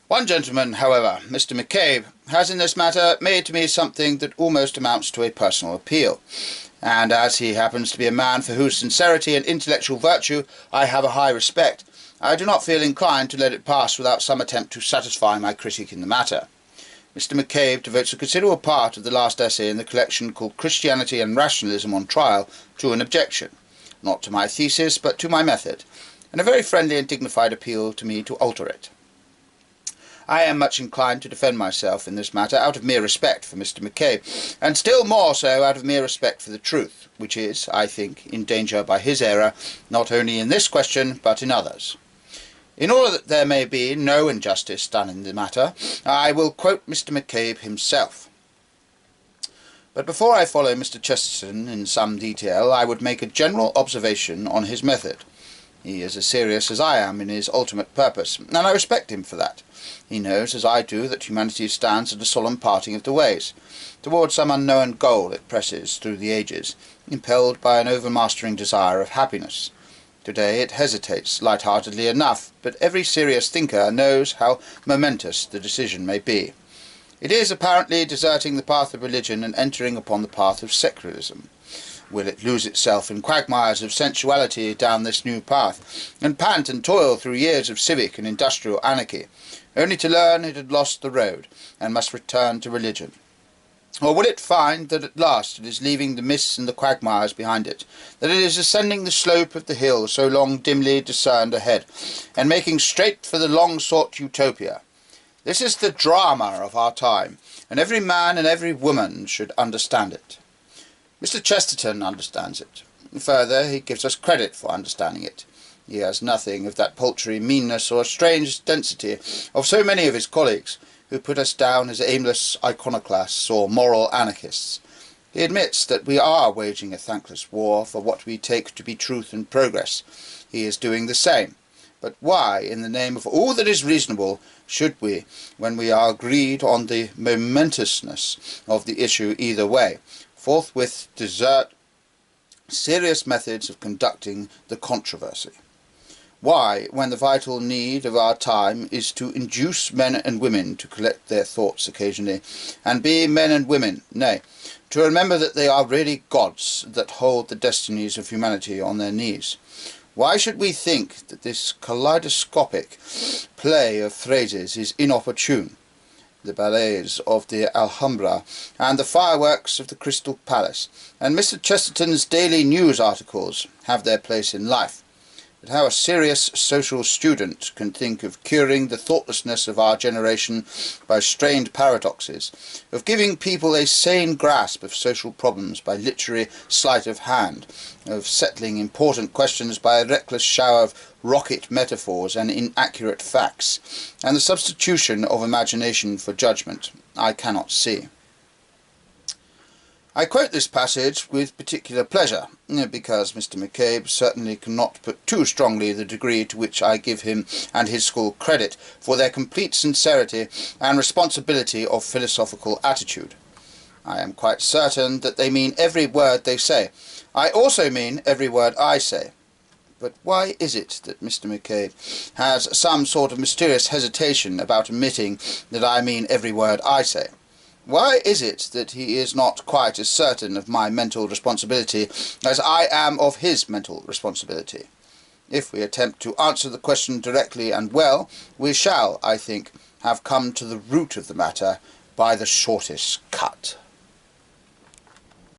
One gentleman, however, Mr. McCabe, has in this matter made to me something that almost amounts to a personal appeal, and as he happens to be a man for whose sincerity and intellectual virtue I have a high respect, I do not feel inclined to let it pass without some attempt to satisfy my critic in the matter. Mr. McCabe devotes a considerable part of the last essay in the collection called Christianity and Rationalism on Trial to an objection, not to my thesis, but to my method, and a very friendly and dignified appeal to me to alter it. I am much inclined to defend myself in this matter out of mere respect for Mr. McCabe, and still more so out of mere respect for the truth, which is, I think, in danger by his error, not only in this question, but in others. In order that there may be no injustice done in the matter, I will quote Mr. McCabe himself. But before I follow Mr. Chesterton in some detail, I would make a general observation on his method. He is as serious as I am in his ultimate purpose, and I respect him for that. He knows, as I do, that humanity stands at a solemn parting of the ways. Towards some unknown goal it presses through the ages, impelled by an overmastering desire of happiness. Today it hesitates light-heartedly enough, but every serious thinker knows how momentous the decision may be. It is apparently deserting the path of religion and entering upon the path of secularism. Will it lose itself in quagmires of sensuality down this new path, and pant and toil through years of civic and industrial anarchy, only to learn it had lost the road, and must return to religion? Or will it find that at last it is leaving the mists and the quagmires behind it, that it is ascending the slope of the hill so long dimly discerned ahead, and making straight for the long-sought utopia? This is the drama of our time, and every man and every woman should understand it. Mr. Chesterton understands it. Further, he gives us credit for understanding it. He has nothing of that paltry meanness or strange density of so many of his colleagues, who put us down as aimless iconoclasts or moral anarchists. He admits that we are waging a thankless war for what we take to be truth and progress. He is doing the same. But why, in the name of all that is reasonable, should we, when we are agreed on the momentousness of the issue either way, forthwith desert serious methods of conducting the controversy? Why, when the vital need of our time is to induce men and women to collect their thoughts occasionally, and be men and women, nay, to remember that they are really gods that hold the destinies of humanity on their knees, why should we think that this kaleidoscopic play of phrases is inopportune? The ballets of the Alhambra, and the fireworks of the Crystal Palace, and Mr. Chesterton's daily news articles have their place in life. But how a serious social student can think of curing the thoughtlessness of our generation by strained paradoxes, of giving people a sane grasp of social problems by literary sleight of hand, of settling important questions by a reckless shower of rocket metaphors and inaccurate facts, and the substitution of imagination for judgment, I cannot see. I quote this passage with particular pleasure, because Mr. McCabe certainly cannot put too strongly the degree to which I give him and his school credit for their complete sincerity and responsibility of philosophical attitude. I am quite certain that they mean every word they say. I also mean every word I say. But why is it that Mr. McCabe has some sort of mysterious hesitation about admitting that I mean every word I say? Why is it that he is not quite as certain of my mental responsibility as I am of his mental responsibility? If we attempt to answer the question directly and well, we shall, I think, have come to the root of the matter by the shortest cut.